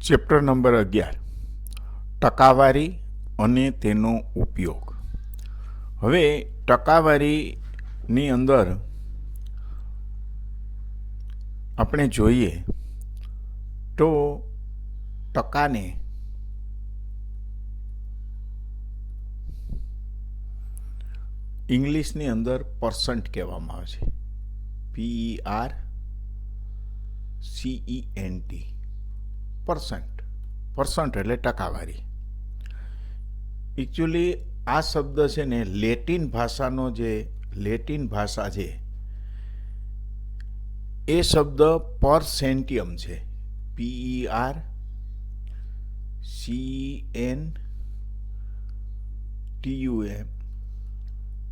Chapter number 11 ટકાવારી અને તેનો ઉપયોગ. હવે ટકાવારીની અંદર આપણે જોઈએ તો ટકાને ઇંગ્લિશની અંદર પર્સન્ટ કહેવામાં આવે છે. PERCENT. પર્સન્ટ એટલે ટકાવારી. એકચ્યુઅલી આ શબ્દ છે ને લેટિન ભાષા છે એ શબ્દ પરસેન્ટિયમ છે. PERCENTUM.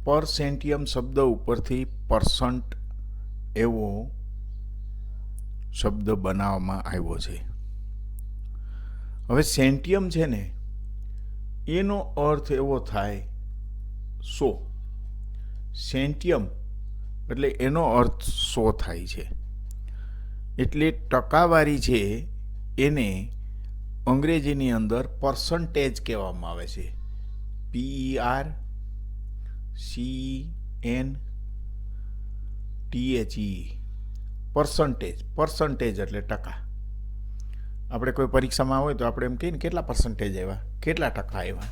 પરસેન્ટિયમ શબ્દ ઉપરથી પર્સન્ટ એવો શબ્દ બનાવવામાં આવ્યો છે. હવે સેન્ટિયમ છે ને એનો અર્થ એવો થાય 100. સેન્ટિયમ એટલે એનો અર્થ 100 થાય છે. એટલે ટકાવારી છે એને અંગ્રેજીની અંદર પર્સન્ટેજ કહેવામાં આવે છે. PERCENTE. પર્સન્ટેજ એટલે ટકા. આપણે કોઈ પરીક્ષામાં હોય તો આપણે એમ કહીએ ને કેટલા પર્સન્ટેજ આવ્યા, કેટલા ટકા આવ્યા.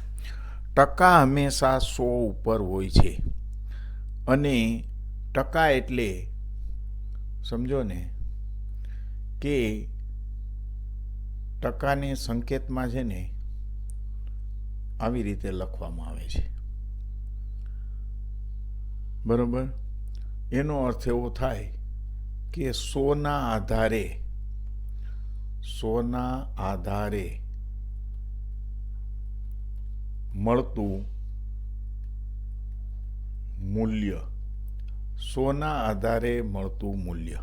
ટકા હંમેશા 100 ઉપર હોય છે. અને ટકા એટલે સમજો ને કે ટકાને સંકેતમાં છે ને આવી રીતે લખવામાં આવે છે. બરોબર. એનો અર્થ એવો થાય કે 100ના આધારે મળતું મૂલ્ય. 100ના આધારે મળતું મૂલ્ય.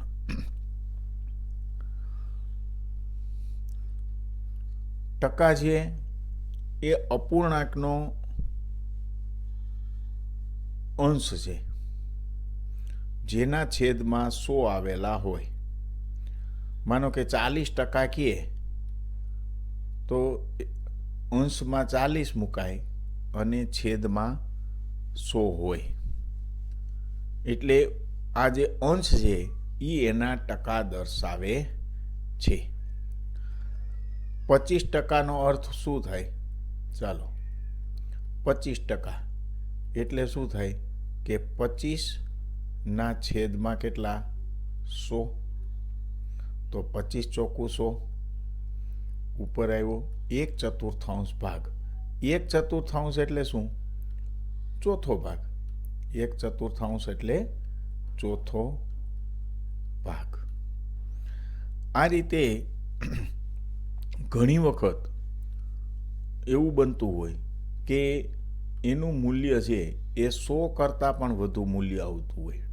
ટકા છે એ અપૂર્ણાંકનો અંશ છે જેના છેદમાં 100 આવેલા હોય. માનો કે 40% કહીએ તો અંશમાં 40 મુકાય અને છેદમાં 100 હોય. એટલે આ જે અંશ છે એ એના ટકા દર્શાવે છે. 25%નો અર્થ શું થાય? ચાલો, 25% એટલે શું થાય કે 25ના છેદમાં કેટલા? 100. તો 25 ચોખ્ખું 100 ઉપર આવ્યો 1/4 ભાગ. 1/4 એટલે શું? ચોથો ભાગ. 1/4 એટલે ચોથો ભાગ. આ રીતે ઘણી વખત એવું બનતું હોય કે એનું મૂલ્ય છે એ 100 કરતાં પણ વધુ મૂલ્ય આવતું હોય.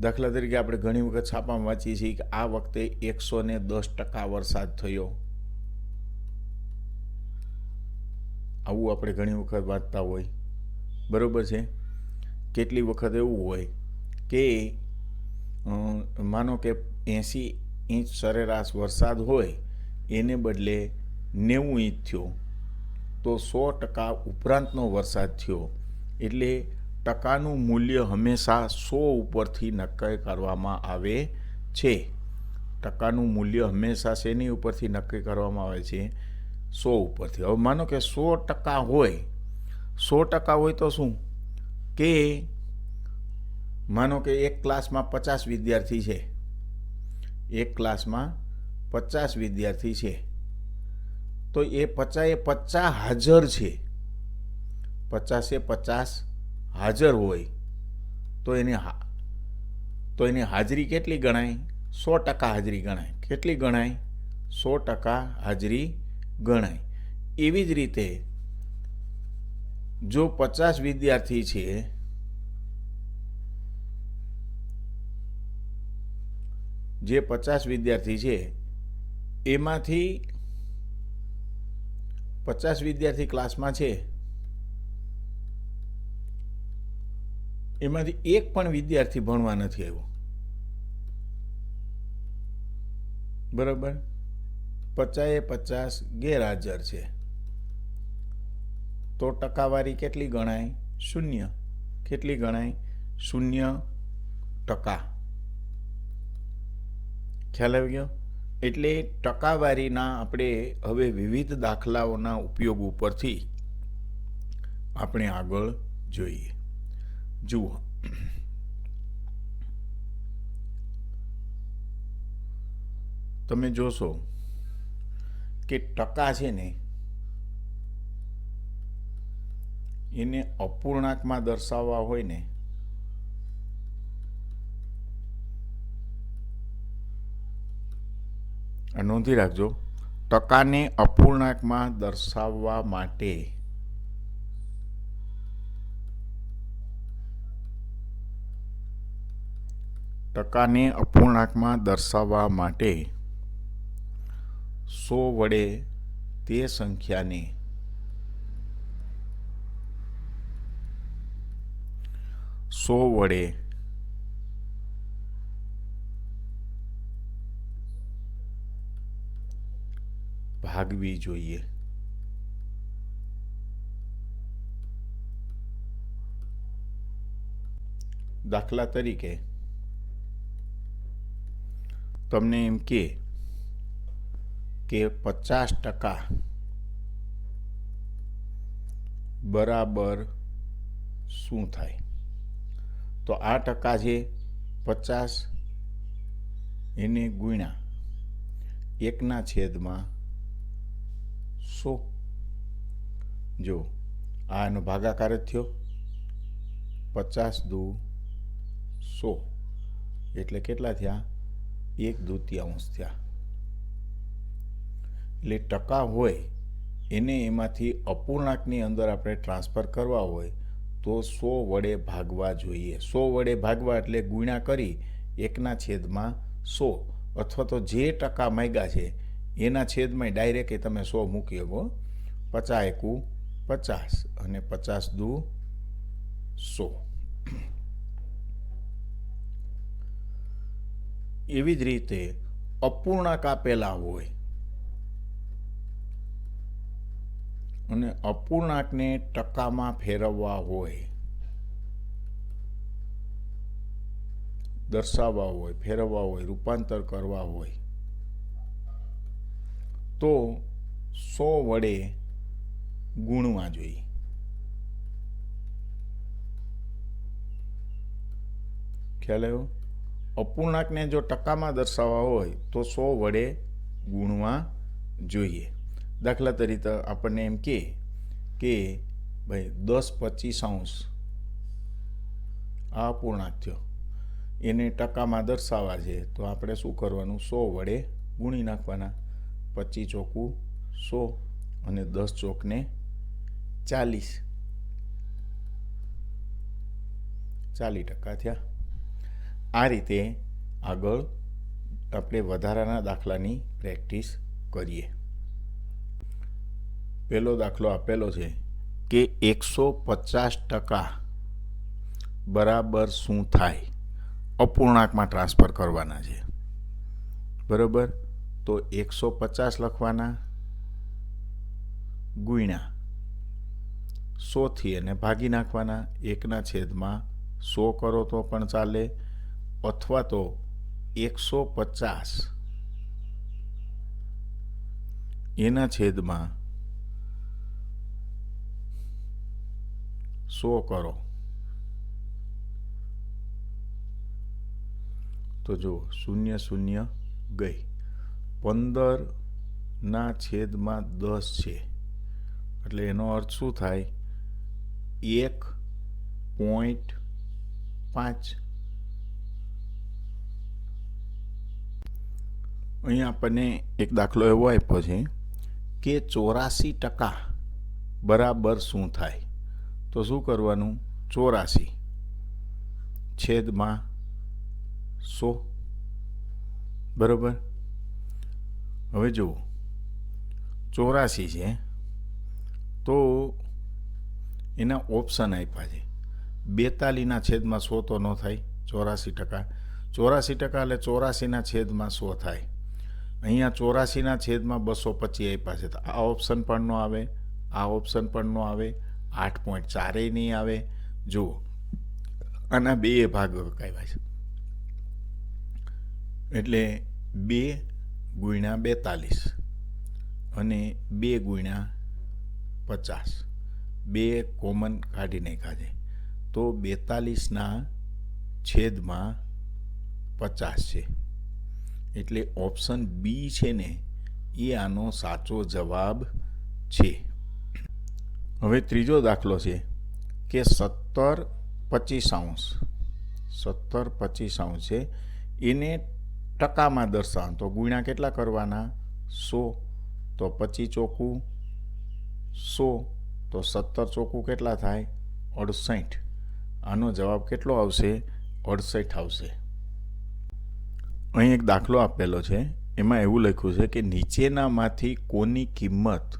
દાખલા તરીકે આપણે ઘણી વખત છાપામાં વાંચીએ છીએ કે આ વખતે 110% વરસાદ થયો. આવું આપણે ઘણી વખત વાંચતા હોય. બરોબર છે. કેટલી વખત એવું હોય કે માનો કે 80 ઇંચ સરેરાશ વરસાદ હોય એને બદલે 90 ઇંચ થયો તો 100% ઉપરાંતનો વરસાદ થયો. એટલે ટકાનું મૂલ્ય હંમેશા 100 ઉપરથી નક્કી કરવામાં આવે છે. ટકાનું મૂલ્ય હંમેશા શેની ઉપરથી નક્કી કરવામાં આવે છે? 100 ઉપરથી. હવે માનો કે 100% હોય. 100% હોય તો શું કે માનો કે એક ક્લાસમાં 50 વિદ્યાર્થી છે. એક ક્લાસમાં 50 વિદ્યાર્થી છે તો એ 50 હાજર છે. 50 હાજર હોય તો એની હાજરી કેટલી ગણાય? 100% હાજરી ગણાય. કેટલી ગણાય? 100% હાજરી ગણાય. એવી જ રીતે જો 50 વિદ્યાર્થી છે જે 50 વિદ્યાર્થી છે એમાંથી 50 વિદ્યાર્થી ક્લાસમાં છે એમાંથી એક પણ વિદ્યાર્થી ભણવા નથી આવ્યો. બરાબર. 50% ગેરહાજર છે, તો ટકાવારી કેટલી ગણાય? 0. કેટલી ગણાય? 0%. ખ્યાલ આવી ગયો? એટલે ટકાવારીના આપણે હવે વિવિધ દાખલાઓના ઉપયોગ ઉપરથી આપણે આગળ જોઈએ. જુઓ, તમે જોશો કે ટકા છે ને એને અપૂર્ણાંકમાં દર્શાવવા હોય ને નોંધી રાખજો, ટકાને અપૂર્ણાંકમાં દર્શાવવા માટે સો વડે તે સંખ્યાને ભાગવી જોઈએ. દાખલા તરીકે તમને એમ કે 50% બરાબર શું થાય? તો આ ટકા છે 50, એને ગુણ્યા 1/100. જો આ એનો ભાગાકાર જ થયો, 50 દુ 100 એટલે કેટલા થયા? 1/2 થયા. એટલે ટકા હોય એને એમાંથી અપૂર્ણાંકની અંદર આપણે ટ્રાન્સફર કરવા હોય તો 100 વડે ભાગવા જોઈએ. 100 વડે ભાગવા એટલે ગુણ્યા કરી 1/100, અથવા તો જે ટકા માંગ્યા છે એના છેદમાં ડાયરેક્ટ તમે 100 મૂકી શકો. 50 × 1 50 અને 50 દુ 100. એવી જ રીતે અપૂર્ણાંક આપેલા હોય અને અપૂર્ણાંકને ટકામાં ફેરવવા હોય, દર્શાવવા હોય, ફેરવવા હોય, રૂપાંતર કરવા હોય તો 100 વડે ગુણવા જોઈએ. ખ્યાલ આવ્યો? અપૂર્ણાંકને જો ટકામાં દર્શાવવા હોય તો 100 વડે ગુણવા જોઈએ. દાખલા તરીકે આપણને એમ કે ભાઈ 10/25 આ અપૂર્ણાંક થયો, એને ટકામાં દર્શાવવા છે તો આપણે શું કરવાનું? 100 વડે ગુણી નાખવાના. 25 ચોકું 100 અને 10 ચોકને 40, 40% થયા. આ રીતે આગળ આપણે વધારાના દાખલાની પ્રેક્ટિસ કરીએ. પહેલો દાખલો આપેલો છે કે 150% બરાબર શું થાય? અપૂર્ણાંકમાં ટ્રાન્સફર કરવાના છે. બરાબર? તો 150 લખવાના, ગુણ્યા 100થી એને ભાગી નાખવાના. 1/100 કરો તો પણ ચાલે, અથવા તો 150 એના છેદમાં 100 કરો તો જો 0 ગઈ. 15/10 છે એટલે એનો અર્થ શું થાય? 1.5. અહીં આપણને એક દાખલો એવો આપ્યો છે કે 84% બરાબર શું થાય? તો શું કરવાનું? 84/100. બરાબર? હવે જુઓ, 84 છે તો એના ઓપ્શન આપ્યા છે. 42/100 તો ન થાય. 84% એટલે 84/100 થાય. અહીંયા 84ના છેદમાં 225 આપ્યા છે, તો આ ઓપ્શન પણ ન આવે, આ ઓપ્શન પણ ન આવે, 8.4 નહીં આવે. જુઓ, આના બે ભાગ આવ્યા છે, એટલે 2 ગુણ્યા 42 અને 2 ગુણ્યા 50, 2 કોમન કાઢી નાખ્યા છે, તો 42ના છેદમાં 50 છે. એટલે ઓપ્શન બી છે ને એ આનો સાચો જવાબ છે. હવે ત્રીજો દાખલો છે કે 17 25 છે, એને ટકામાં દર્શાવવાનું. તો ગુણ્યા કેટલા કરવાના? 100. તો 25 ચોકું 100, તો 17 ચોકું કેટલા થાય? 68. આનો જવાબ કેટલો આવશે? 68 આવશે. અહીં એક દાખલો આપેલો છે, એમાં એવું લખ્યું છે કે નીચેનામાંથી કોની કિંમત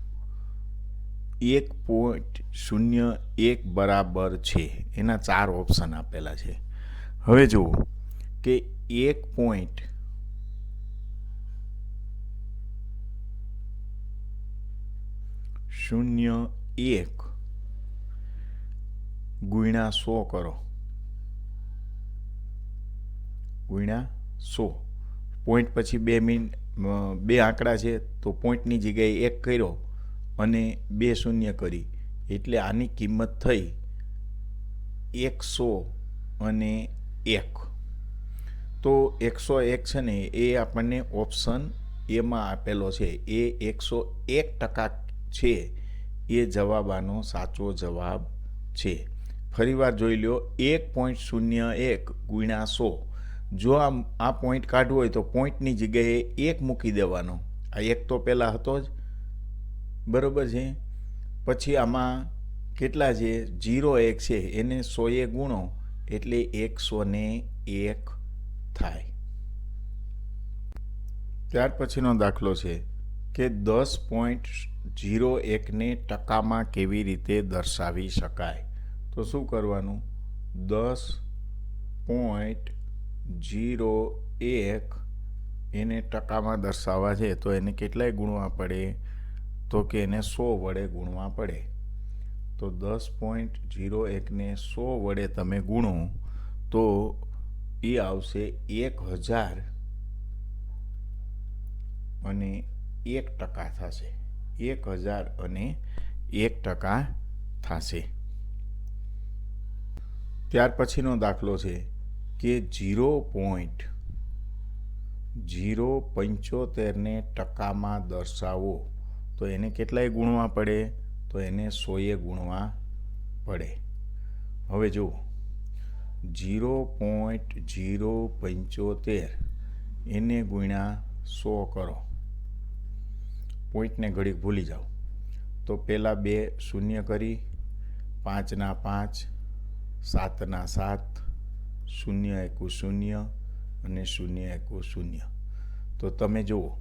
1.01 બરાબર છે? એના 4 ઓપ્શન આપેલા છે. હવે જુઓ કે 1.01 ગુણ્યા 100 કરો, ગુણ્યા 100. પોઈન્ટ પછી 2 આંકડા છે, તો પોઈન્ટની જગ્યાએ 1 કર્યો અને 2 શૂન્ય કરી, એટલે આની કિંમત થઈ 101. તો 101 છે ને એ આપણને ઓપ્શન એમાં આપેલો છે, એ 101% છે, એ જવાબ આનો સાચો જવાબ છે. ફરીવાર જોઈ લો, 1.01 ગુણ્યા 100. જો આ પોઈન્ટ કાઢવો હોય તો પોઈન્ટની જગ્યાએ 1 મૂકી દેવાનો. આ 1 તો પહેલાં હતો જ, બરાબર છે. પછી આમાં કેટલા છે? 0.1 છે, એને 100 ગુણો એટલે 101 થાય. ત્યાર પછીનો દાખલો છે કે 10.01ને ટકામાં કેવી રીતે દર્શાવી શકાય? તો શું કરવાનું? 10.01 એને ટકામાં દર્શાવવા છે, તો એને કેટલાય ગુણવા પડે? તો કે એને 100 વડે ગુણવા પડે. તો 10.01ને 100 વડે તમે ગુણો તો એ આવશે 1000 અને 1% થશે. 1001% થશે. ત્યાર પછીનો દાખલો છે કે 0.075ને ટકામાં દર્શાવો, તો એને કેટલાય ગુણવા પડે? તો એને 100 ગુણવા પડે. હવે જુઓ, 0.075 એને ગુણ્યા 100 કરો, પોઈન્ટને ઘડીક ભૂલી જાઓ. તો પહેલાં 2 શૂન્ય કરી, 5ના 5, 7ના 7, 0 1 0 અને 0 1 0. તો તમે જુઓ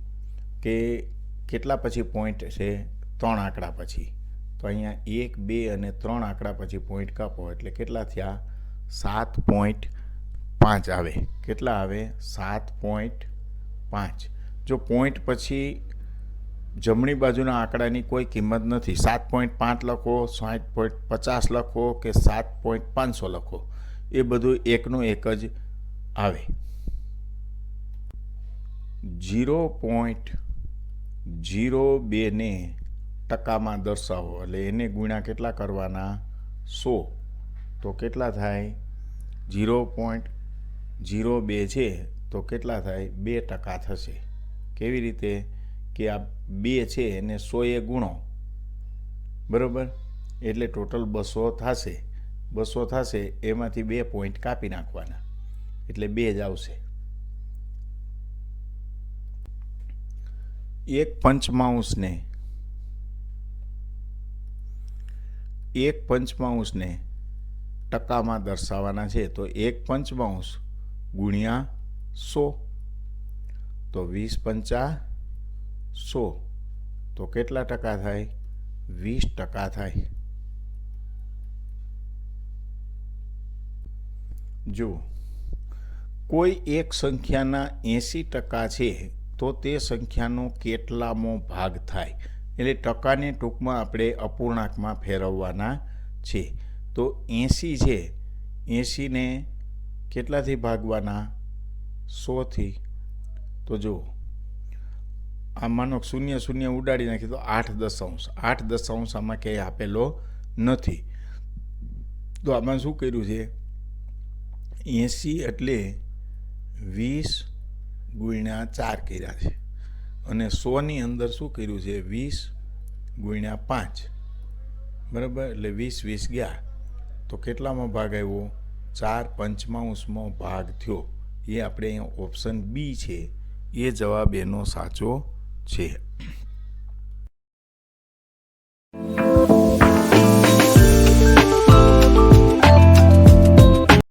કે કેટલા પછી પોઈન્ટ છે? 3 આંકડા પછી. તો અહીંયા 1, 2 અને 3 આંકડા પછી પોઈન્ટ કાપો એટલે કેટલા થયા? 7.5 આવે. કેટલા આવે? 7.5. જો પોઈન્ટ પછી જમણી બાજુના આંકડાની કોઈ કિંમત નથી, 7.5 લખો, 7.50 લખો કે 7.500 લખો, એ બધું એકનું એક જ આવે. 0.02ને ટકામાં દર્શાવો, એટલે એને ગુણ્યા કેટલા કરવાના? 100. તો કેટલા થાય? 0.02 છે તો કેટલા થાય? 2% થશે. કેવી રીતે? કે આ 2 છે એને 100 ગુણો, બરાબર, એટલે ટોટલ 200 થશે. 200 થશે, એમાંથી 2 પોઈન્ટ કાપી નાખવાના એટલે 2 જ આવશે. 1/5ને ટકામાં દર્શાવવાના છે, તો 1/5 ગુણ્યા 100, તો 20 × 100, તો કેટલા ટકા થાય? 20% થાય. જો કોઈ એક સંખ્યાના 80% છે, તો તે સંખ્યાનો કેટલામો ભાગ થાય. એટલે ટકાને ટૂંકમાં આપણે અપૂર્ણાંકમાં ફેરવવાના છે. તો 80 છે, 80ને કેટલાથી ભાગવાના? 100થી. તો જુઓ, આ માનો 0 ઉડાડી નાખી તો 8 દશાંશ. 8 દશાંશ આમાં ક્યાંય આપેલો નથી. તો આમાં શું કર્યું છે? 80 એટલે 20 ગુણ્યા 4 કર્યા છે, અને 100ની અંદર શું કર્યું છે? 20 ગુણ્યા 5. બરાબર? એટલે 20 ગયા તો કેટલામાં ભાગ આવ્યો? 4/5 ભાગ થયો. એ આપણે અહીંયા ઓપ્શન બી છે, એ જવાબ એનો સાચો છે.